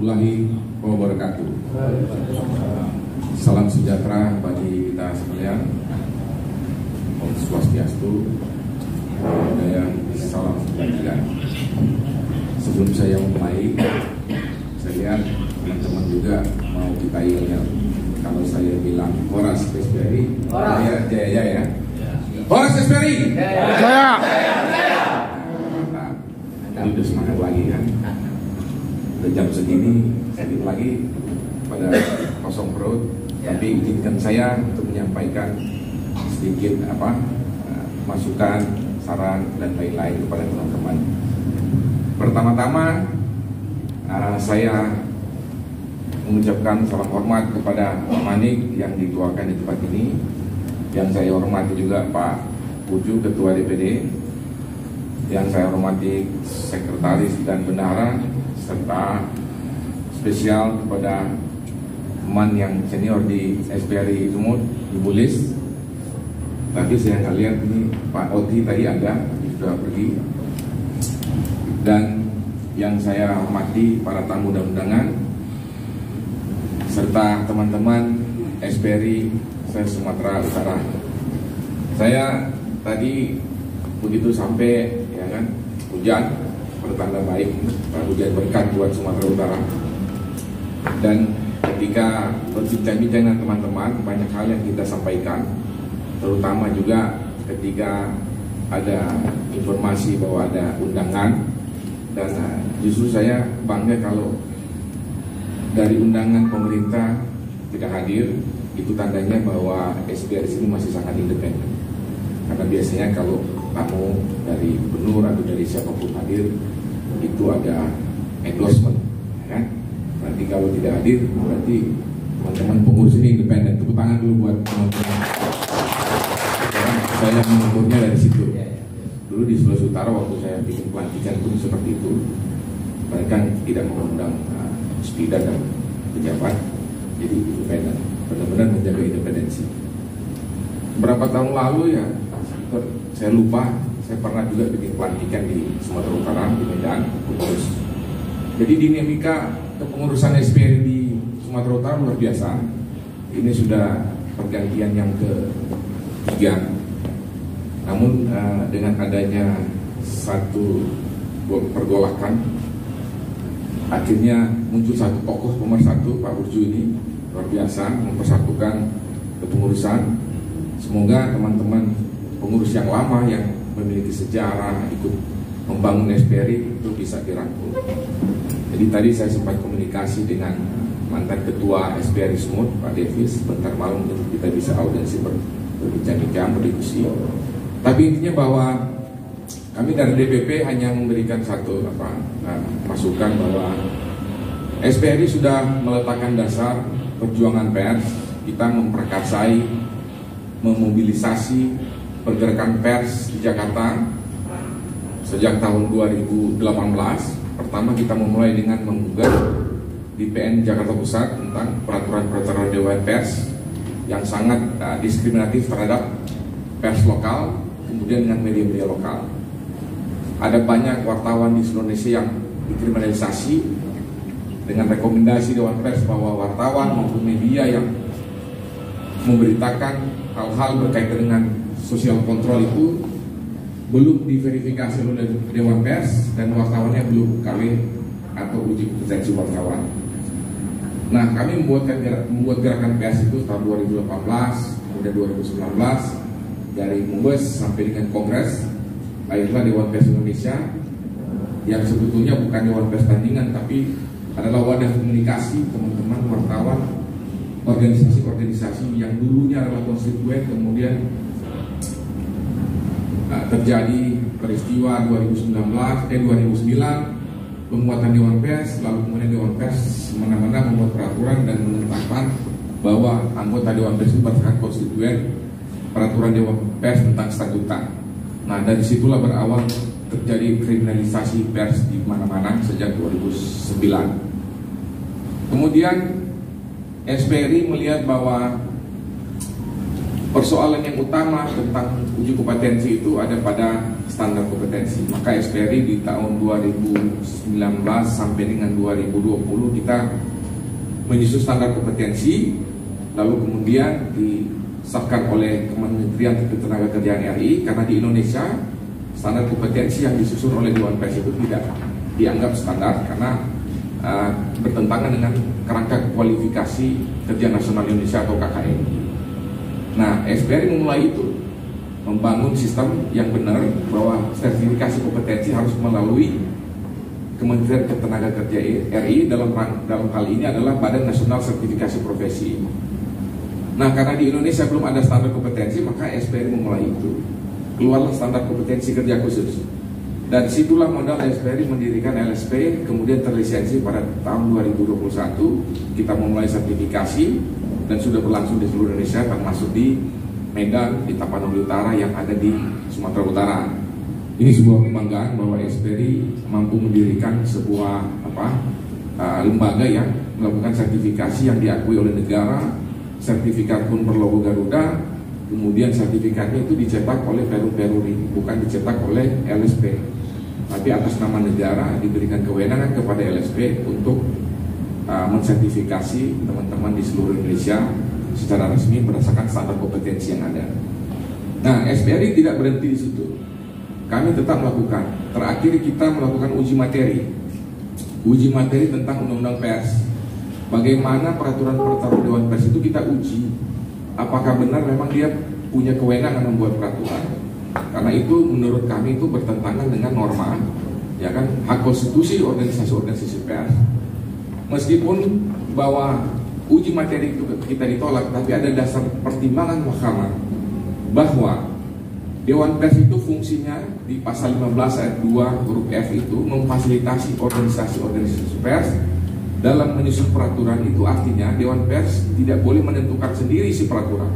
warahmatullahi wabarakatuh. Salam sejahtera bagi kita sekalian. Om Swastiastu, Budaya, salam kebajikan. Sebelum saya mulai, saya lihat teman-teman juga mau kita yel-yel. Kalau saya bilang Horas Esperi, saya jaya ya. Horas Esperi, Jaya. Kan udah semangat lagi kan. Udah jam segini, sedikit lagi pada kosong perut. Tapi izinkan saya untuk menyampaikan sedikit masukan, saran dan lain-lain kepada teman-teman. Pertama-tama saya mengucapkan salam hormat kepada Pak Manik yang dituakan di tempat ini. Yang saya hormati juga Pak Puju, Ketua DPD. Yang saya hormati Sekretaris dan Bendahara, serta spesial kepada teman yang senior di SPRI Sumut, Ibu Lis. Tapi saya nggak lihat ini Pak Oti tadi ada, sudah pergi. Dan yang saya hormati para tamu dan undangan, serta teman-teman SPRI se-Sumatera Utara. Saya tadi begitu sampai ya kan, hujan bertanda baik, hujan berkat buat Sumatera Utara. Dan ketika berbincang-bincang dengan teman-teman, banyak hal yang kita sampaikan, terutama juga ketika ada informasi bahwa ada undangan. Dan justru saya bangga kalau dari undangan pemerintah tidak hadir, itu tandanya bahwa SPRI sini masih sangat independen. Karena biasanya kalau tamu dari gubernur atau dari siapapun hadir, itu ada endorsement, ya kan? Nanti kalau tidak hadir, berarti teman-teman pengurus ini independen. Tepuk tangan dulu buat teman-teman. Saya mengukurnya dari situ. Dulu di Sulawesi Utara waktu saya bikin pelantikan pun seperti itu. Mereka tidak mengundang spida dan pejabat, jadi independen. Benar-benar menjaga independensi. Beberapa tahun lalu ya, saya lupa, saya pernah juga bikin pelantikan di Sumatera Utara, di Medan, pengurus. Jadi dinamika kepengurusan SPRI di Sumatera Utara luar biasa. Ini sudah pergantian yang ketiga. Namun dengan adanya satu pergolakan, akhirnya muncul satu tokoh pemersatu, Pak Burju ini luar biasa mempersatukan kepengurusan. Semoga teman-teman pengurus yang lama yang memiliki sejarah ikut membangun SPRI itu bisa dirangkul. Jadi tadi saya sempat komunikasi dengan mantan ketua SPRI Sumut, Pak Davis, bentar malam kita bisa audiensi berbincang-bincang, berdiskusi. Tapi intinya bahwa kami dari DPP hanya memberikan satu masukan bahwa SPRI sudah meletakkan dasar perjuangan pers. Kita memperkasai, memobilisasi pergerakan pers di Jakarta sejak tahun 2018. Pertama kita memulai dengan menggugat di PN Jakarta Pusat tentang peraturan-peraturan Dewan Pers yang sangat diskriminatif terhadap pers lokal, kemudian dengan media-media lokal. Ada banyak wartawan di seluruh Indonesia yang dikriminalisasi dengan rekomendasi Dewan Pers bahwa wartawan maupun media yang memberitakan hal-hal berkaitan dengan sosial kontrol itu belum diverifikasi oleh Dewan Pers dan wartawannya belum KW atau uji kompetensi wartawan. Nah, kami membuat gerakan pers itu tahun 2018, kemudian 2019 dari Mumbes sampai dengan Kongres. Akhirnya Dewan Pers Indonesia yang sebetulnya bukan Dewan Pers tandingan, tapi adalah wadah komunikasi teman-teman wartawan, organisasi-organisasi yang dulunya adalah konstituen, kemudian terjadi peristiwa 2009 pembuatan Dewan Pers, lalu kemudian Dewan Pers semena-mena membuat peraturan dan menetapkan bahwa anggota Dewan Pers itu berhak konstituen, peraturan Dewan Pers tentang statuta. Nah, dari situlah berawal terjadi kriminalisasi pers di mana-mana sejak 2009. Kemudian SPRI melihat bahwa persoalan yang utama tentang uji kompetensi itu ada pada standar kompetensi. Maka SPRI di tahun 2019 sampai dengan 2020 kita menyusun standar kompetensi, lalu kemudian disahkan oleh Kementerian Ketenagakerjaan RI, karena di Indonesia standar kompetensi yang disusun oleh Dewan Pers itu tidak dianggap standar karena bertentangan dengan kerangka kualifikasi kerja nasional Indonesia atau KKN. Nah, SPRI memulai itu, membangun sistem yang benar bahwa sertifikasi kompetensi harus melalui Kementerian Ketenagakerjaan RI, dalam hal ini adalah Badan Nasional Sertifikasi Profesi. Nah, karena di Indonesia belum ada standar kompetensi, maka SPRI memulai itu. Keluarlah standar kompetensi kerja khusus. Dan situlah modal SPRI mendirikan LSP, kemudian terlisensi pada tahun 2021. Kita memulai sertifikasi dan sudah berlangsung di seluruh Indonesia, termasuk di Medan, di Tapanuli Utara yang ada di Sumatera Utara. Ini sebuah kebanggaan bahwa SPRI mampu mendirikan sebuah lembaga yang melakukan sertifikasi yang diakui oleh negara. Sertifikat pun berlogo Garuda, kemudian sertifikatnya itu dicetak oleh Peru-Peruri, bukan dicetak oleh LSP, tapi atas nama negara diberikan kewenangan kepada LSP untuk mensertifikasi teman-teman di seluruh Indonesia secara resmi berdasarkan standar kompetensi yang ada. Nah, SPRI tidak berhenti di situ. Kami tetap melakukan. Terakhir kita melakukan uji materi tentang undang-undang pers. Bagaimana peraturan Dewan Pers itu kita uji, apakah benar memang dia punya kewenangan membuat peraturan. Karena itu menurut kami itu bertentangan dengan norma, ya kan, hak konstitusi organisasi pers. Meskipun bahwa uji materi itu kita ditolak, tapi ada dasar pertimbangan mahkamah bahwa Dewan Pers itu fungsinya di pasal 15 ayat 2 huruf F itu memfasilitasi organisasi pers dalam menyusun peraturan. Itu artinya Dewan Pers tidak boleh menentukan sendiri si peraturan.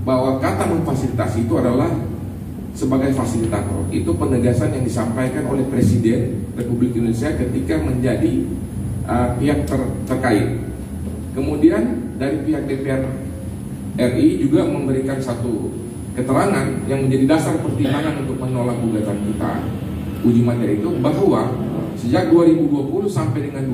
Bahwa kata memfasilitasi itu adalah sebagai fasilitator. Itu penegasan yang disampaikan oleh Presiden Republik Indonesia ketika menjadi pihak terkait. Kemudian dari pihak DPR RI juga memberikan satu keterangan yang menjadi dasar pertimbangan untuk menolak gugatan kita uji materi itu, bahwa sejak 2020 sampai dengan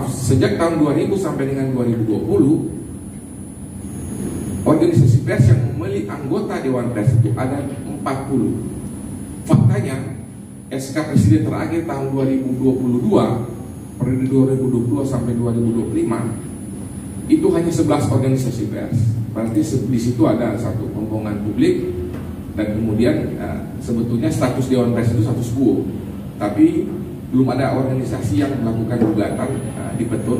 sejak tahun 2000 sampai dengan 2020 organisasi pers yang memilih anggota Dewan Pers itu ada 40. Faktanya SK Presiden terakhir tahun 2022, periode 2022 sampai 2025 itu hanya 11 organisasi pers. Berarti di situ ada satu pembohongan publik, dan kemudian sebetulnya status Dewan Pers itu status quo, tapi belum ada organisasi yang melakukan gugatan di Petun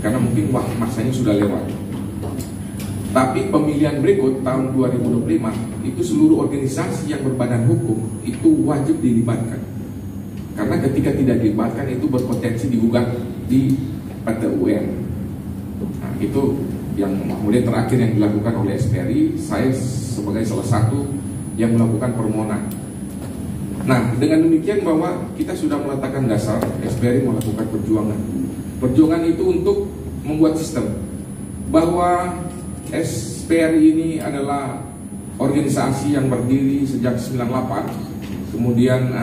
karena mungkin masanya sudah lewat. Tapi pemilihan berikut tahun 2025 itu seluruh organisasi yang berbadan hukum itu wajib dilibatkan. Karena ketika tidak dilibatkan itu berpotensi digugat di PT UN. Nah, itu yang kemudian terakhir yang dilakukan oleh SPRI. Saya sebagai salah satu yang melakukan permohonan. Nah, dengan demikian bahwa kita sudah meletakkan dasar, SPRI melakukan perjuangan. Perjuangan itu untuk membuat sistem bahwa SPRI ini adalah organisasi yang berdiri sejak 98, kemudian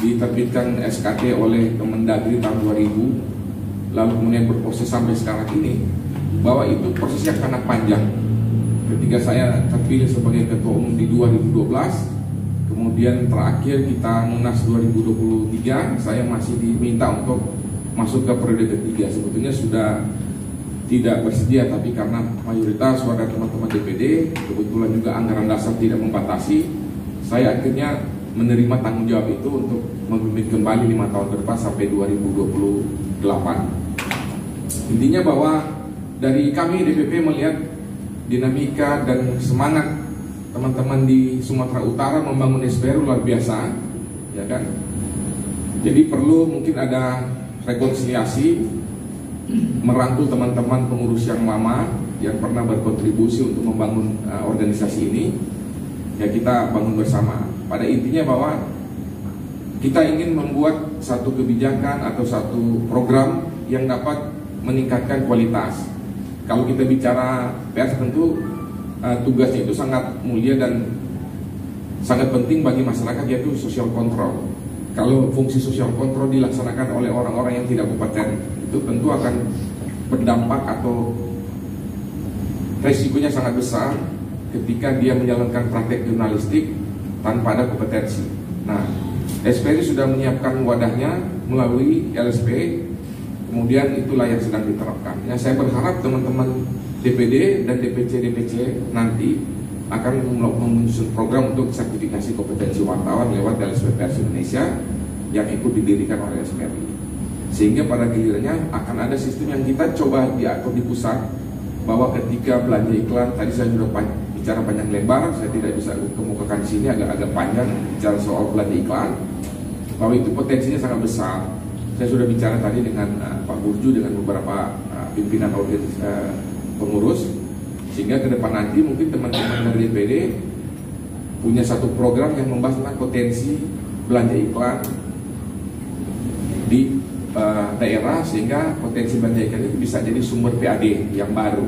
diterbitkan SKT oleh Kemendagri tahun 2000, lalu kemudian berproses sampai sekarang ini, bahwa itu proses yang sangat panjang. Ketika saya terpilih sebagai ketua umum di 2012, kemudian terakhir kita Munas 2023, saya masih diminta untuk masuk ke periode ketiga. Sebetulnya sudah tidak bersedia, tapi karena mayoritas suara teman-teman DPD, kebetulan juga anggaran dasar tidak membatasi, saya akhirnya menerima tanggung jawab itu untuk memimpin kembali 5 tahun ke depan sampai 2028. Intinya bahwa dari kami DPP melihat dinamika dan semangat teman-teman di Sumatera Utara membangun SPRI luar biasa, ya kan? Jadi perlu mungkin ada rekonsiliasi, merangkul teman-teman pengurus yang lama yang pernah berkontribusi untuk membangun organisasi ini, ya kita bangun bersama. Pada intinya bahwa kita ingin membuat satu kebijakan atau satu program yang dapat meningkatkan kualitas. Kalau kita bicara pers tentu tugasnya itu sangat mulia dan sangat penting bagi masyarakat, yaitu social control. Kalau fungsi social control dilaksanakan oleh orang-orang yang tidak kompeten, itu tentu akan berdampak atau resikonya sangat besar ketika dia menjalankan praktek jurnalistik tanpa ada kompetensi. Nah, SPRI sudah menyiapkan wadahnya melalui LSP, kemudian itulah yang sedang diterapkan. Ya, saya berharap teman-teman DPD dan DPC nanti akan menyusun program untuk sertifikasi kompetensi wartawan lewat LSP Pers Indonesia yang ikut didirikan oleh SPRI. Sehingga pada gilirannya akan ada sistem yang kita coba diatur di pusat, bahwa ketika belanja iklan, tadi saya sudah bicara panjang lebar, saya tidak bisa kemukakan di sini, agak panjang bicara soal belanja iklan, bahwa itu potensinya sangat besar. Saya sudah bicara tadi dengan Pak Burju, dengan beberapa pimpinan pengurus, sehingga ke depan nanti mungkin teman-teman dari DPD punya satu program yang membahas tentang potensi belanja iklan di daerah, sehingga potensi belanja iklan itu bisa jadi sumber PAD yang baru,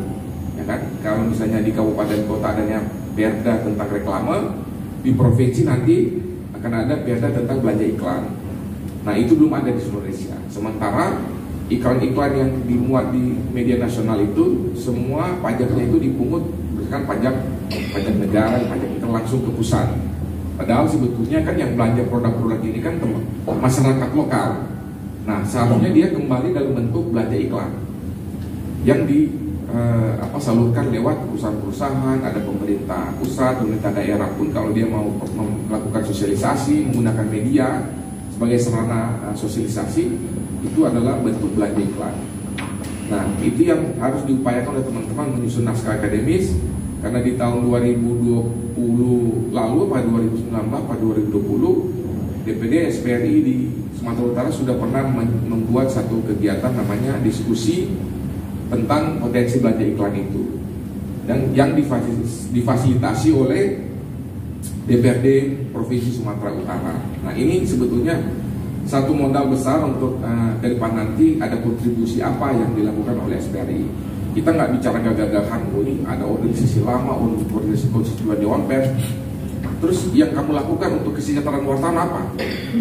ya kan? Kalau misalnya di kabupaten kota adanya perda tentang reklame, di provinsi nanti akan ada perda tentang belanja iklan. Nah, itu belum ada di seluruh Indonesia. Sementara iklan-iklan yang dimuat di media nasional itu semua pajaknya itu dipungut berdasarkan pajak negara, pajak itu langsung ke pusat. Padahal sebetulnya kan yang belanja produk-produk ini kan masyarakat lokal. Nah, seharusnya dia kembali dalam bentuk belanja iklan yang salurkan lewat perusahaan-perusahaan, ada pemerintah pusat, pemerintah daerah pun kalau dia mau melakukan sosialisasi menggunakan media sebagai sarana sosialisasi, itu adalah bentuk belanja iklan. Nah, itu yang harus diupayakan oleh teman-teman menyusun naskah akademis, karena di tahun 2020 lalu, pada 2019, pada 2020 DPD SPRI di Sumatera Utara sudah pernah membuat satu kegiatan namanya diskusi tentang potensi belanja iklan itu, dan yang difasilitasi oleh DPRD Provinsi Sumatera Utara. Nah, ini sebetulnya satu modal besar untuk ke depan nanti ada kontribusi apa yang dilakukan oleh SPRI. Kita nggak bicara gagahan, ini ada organisasi lama, organisasi konstituen Dewan Pers. Terus yang kamu lakukan untuk kesejahteraan wartawan apa?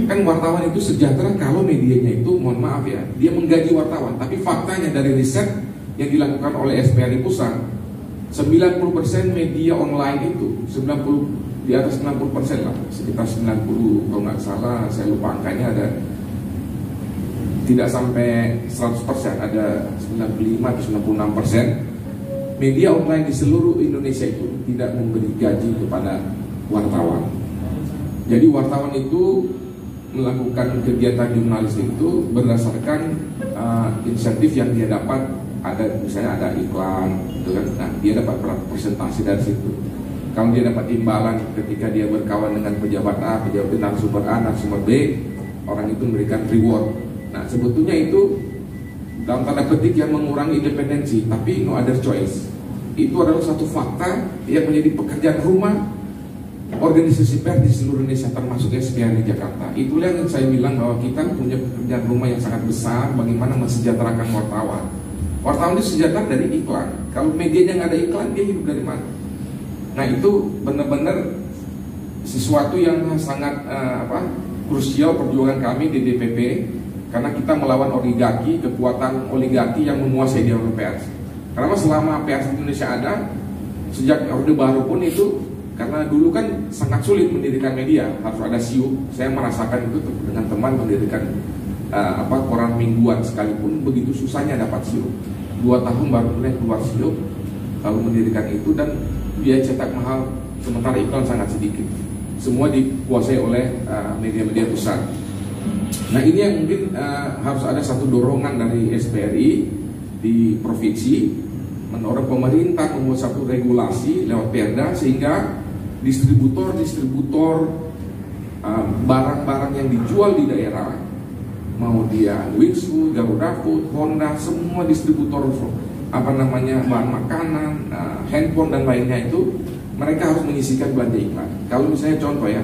Kan wartawan itu sejahtera kalau medianya itu, mohon maaf ya, dia menggaji wartawan. Tapi faktanya dari riset yang dilakukan oleh SPRI pusat, 90% media online itu, di atas 90% lah, sekitar 90 kalau nggak salah, saya lupa angkanya, ada tidak sampai 100%, ada 95 atau 96% media online di seluruh Indonesia itu tidak memberi gaji kepada wartawan. Jadi wartawan itu melakukan kegiatan jurnalis itu berdasarkan insentif yang dia dapat, ada misalnya ada iklan, gitu kan? Nah, dia dapat presentasi dari situ. Kalau dia dapat imbalan ketika dia berkawan dengan pejabat A, pejabat B, narasumber A, narasumber B, orang itu memberikan reward. Nah, sebetulnya itu dalam tanda petik yang mengurangi independensi, tapi no other choice. Itu adalah satu fakta yang menjadi pekerjaan rumah organisasi pers di seluruh Indonesia, termasuk SPRI Jakarta. Itulah yang saya bilang bahwa kita punya pekerjaan rumah yang sangat besar, bagaimana mensejahterakan wartawan. Wartawan itu sejahtera dari iklan. Kalau medianya nggak ada iklan, dia hidup dari mana? Nah, itu benar-benar sesuatu yang sangat krusial perjuangan kami di DPP, karena kita melawan oligarki, kekuatan oligarki yang menguasai di pers. Karena selama pers Indonesia ada, sejak Orde Baru pun itu, karena dulu kan sangat sulit mendirikan media, harus ada SIUP. Saya merasakan itu dengan teman mendirikan koran mingguan, sekalipun begitu susahnya dapat SIUP. 2 tahun baru mulai keluar SIUP, lalu mendirikan itu, dan biaya cetak mahal, sementara iklan sangat sedikit. Semua dikuasai oleh media-media pusat. Nah, ini yang mungkin harus ada satu dorongan dari SPRI di provinsi, mendorong pemerintah membuat satu regulasi lewat perda, sehingga distributor barang-barang yang dijual di daerah, mau dia Wings Food, Garuda Food, Honda, semua distributor bahan makanan, handphone dan lainnya itu, mereka harus menyisihkan belanja iklan. Kalau misalnya contoh ya,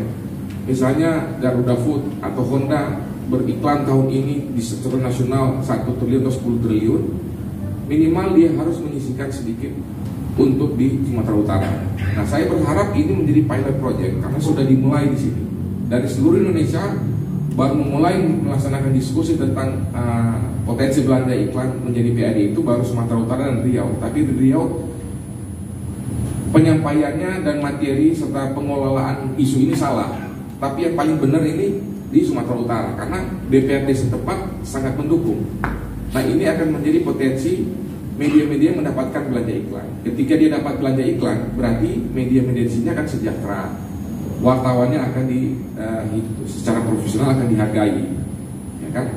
misalnya Garuda Food atau Honda beriklan tahun ini di secara nasional 1 triliun atau 10 triliun, minimal dia harus menyisihkan sedikit untuk di Sumatera Utara. Nah, saya berharap ini menjadi pilot project karena sudah dimulai di sini. Dari seluruh Indonesia baru memulai melaksanakan diskusi tentang potensi belanja iklan menjadi PAD itu baru Sumatera Utara dan Riau. Tapi di Riau penyampaiannya dan materi serta pengelolaan isu ini salah. Tapi yang paling benar ini di Sumatera Utara karena DPRD setempat sangat mendukung. Nah, ini akan menjadi potensi media-media mendapatkan belanja iklan. Ketika dia dapat belanja iklan, berarti media-media di sini akan sejahtera. Wartawannya akan secara profesional akan dihargai, ya kan?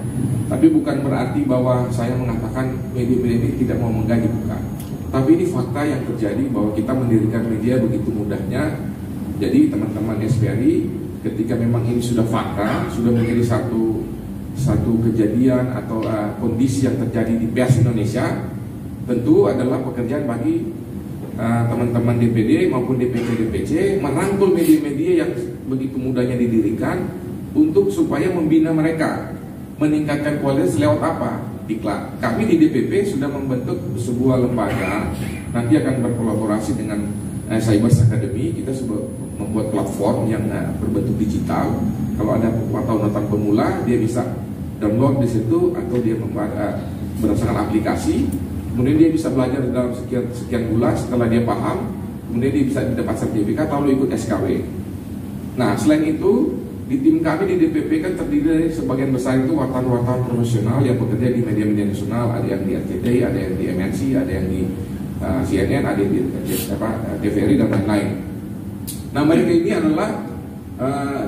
Tapi bukan berarti bahwa saya mengatakan media-media ini tidak mau menggaji, bukan. Tapi ini fakta yang terjadi bahwa kita mendirikan media begitu mudahnya. Jadi teman-teman SPRI, ketika memang ini sudah fakta, sudah menjadi satu kejadian atau kondisi yang terjadi di pers Indonesia, tentu adalah pekerjaan bagi teman-teman DPD maupun DPC merangkul media-media yang begitu mudahnya didirikan untuk supaya membina mereka, meningkatkan kualitas lewat apa? Iklan. Kami di DPP sudah membentuk sebuah lembaga, nanti akan berkolaborasi dengan Cybers Academy. Kita sudah membuat platform yang berbentuk digital. Kalau ada wartawan pemula, dia bisa download di situ atau dia berdasarkan aplikasi. Kemudian dia bisa belajar dalam sekian bulan. Setelah dia paham, kemudian dia bisa dapat sertifikat lalu ikut SKW. Nah, selain itu di tim kami di DPP kan terdiri dari sebagian besar itu wartawan-wartawan profesional yang bekerja di media-media nasional. Ada yang di RCTI, ada yang di MNC, ada yang di CNN, ada yang di TVRI dan lain-lain. Nah, mereka ini adalah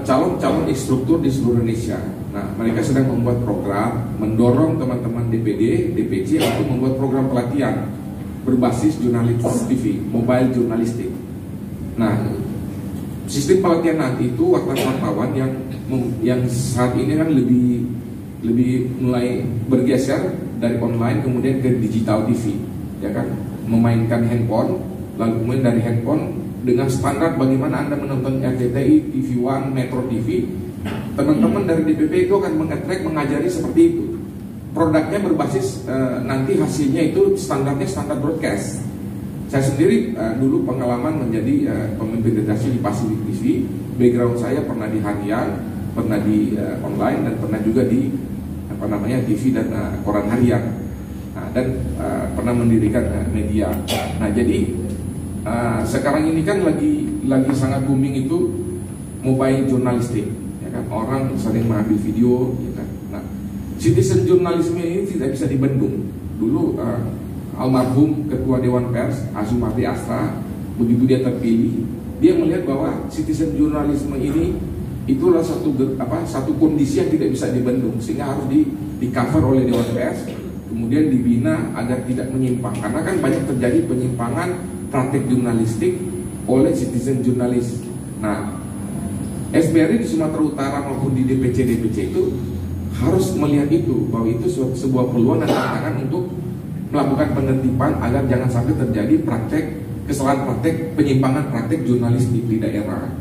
calon-calon instruktur di seluruh Indonesia. Nah, mereka sedang membuat program mendorong teman-teman DPD, DPC untuk membuat program pelatihan berbasis jurnalistik TV, mobile journalistik. Nah, sistem pelatihan nanti itu wartawan yang saat ini kan lebih mulai bergeser dari online kemudian ke digital TV, ya kan, memainkan handphone, lalu kemudian dari handphone dengan standar bagaimana Anda menonton RCTI, TV One, Metro TV. Teman-teman dari DPP itu akan mengajari seperti itu. Produknya berbasis nanti hasilnya itu standarnya standar broadcast. Saya sendiri dulu pengalaman menjadi pemimpin redaksi di Pasifik TV. Background saya pernah di harian, pernah di online, dan pernah juga di TV dan koran harian. Nah, dan pernah mendirikan media. Nah, jadi sekarang ini kan lagi sangat booming itu mobile journalistik, ya kan? Orang sering mengambil video, ya kan? Nah, citizen journalism ini tidak bisa dibendung. Dulu almarhum Ketua Dewan Pers Azumardi Astra, begitu dia terpilih, dia melihat bahwa citizen journalism ini itulah satu kondisi yang tidak bisa dibendung, sehingga harus di cover oleh Dewan Pers, kemudian dibina agar tidak menyimpang. Karena kan banyak terjadi penyimpangan praktik jurnalistik oleh citizen jurnalis. Nah, SPRI di Sumatera Utara maupun di DPC itu harus melihat itu, bahwa itu sebuah peluang dan tantangan untuk melakukan penertiban agar jangan sampai terjadi kesalahan praktek penyimpangan praktek jurnalistik di daerah.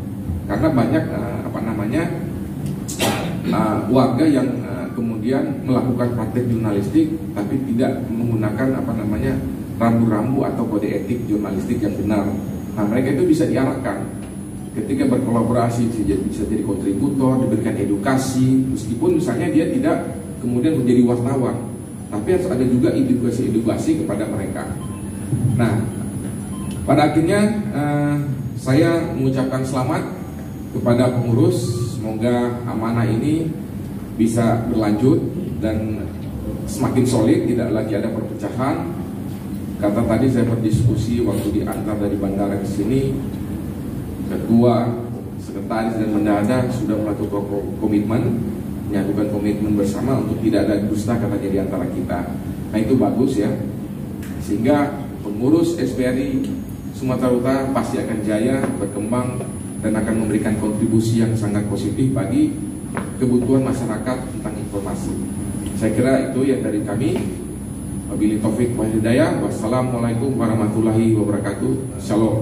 Karena banyak warga yang kemudian melakukan praktek jurnalistik tapi tidak menggunakan rambu-rambu atau kode etik jurnalistik yang benar. Nah, mereka itu bisa diarahkan ketika berkolaborasi, bisa jadi kontributor, diberikan edukasi, meskipun misalnya dia tidak kemudian menjadi wartawan, tapi harus ada juga edukasi kepada mereka. Nah, pada akhirnya saya mengucapkan selamat kepada pengurus. Semoga amanah ini bisa berlanjut dan semakin solid, tidak lagi ada perpecahan. Kata tadi saya berdiskusi waktu diantar dari bandara ke sini, ketua, sekretaris dan bendahara sudah melakukan menyatukan komitmen bersama untuk tidak ada dusta katanya di antara kita. Nah, itu bagus ya, sehingga pengurus SPRI Sumatera Utara pasti akan jaya, berkembang, dan akan memberikan kontribusi yang sangat positif bagi kebutuhan masyarakat tentang informasi. Saya kira itu yang dari kami. Wabillahi taufik wal hidayah. Wassalamualaikum warahmatullahi wabarakatuh. Shalom.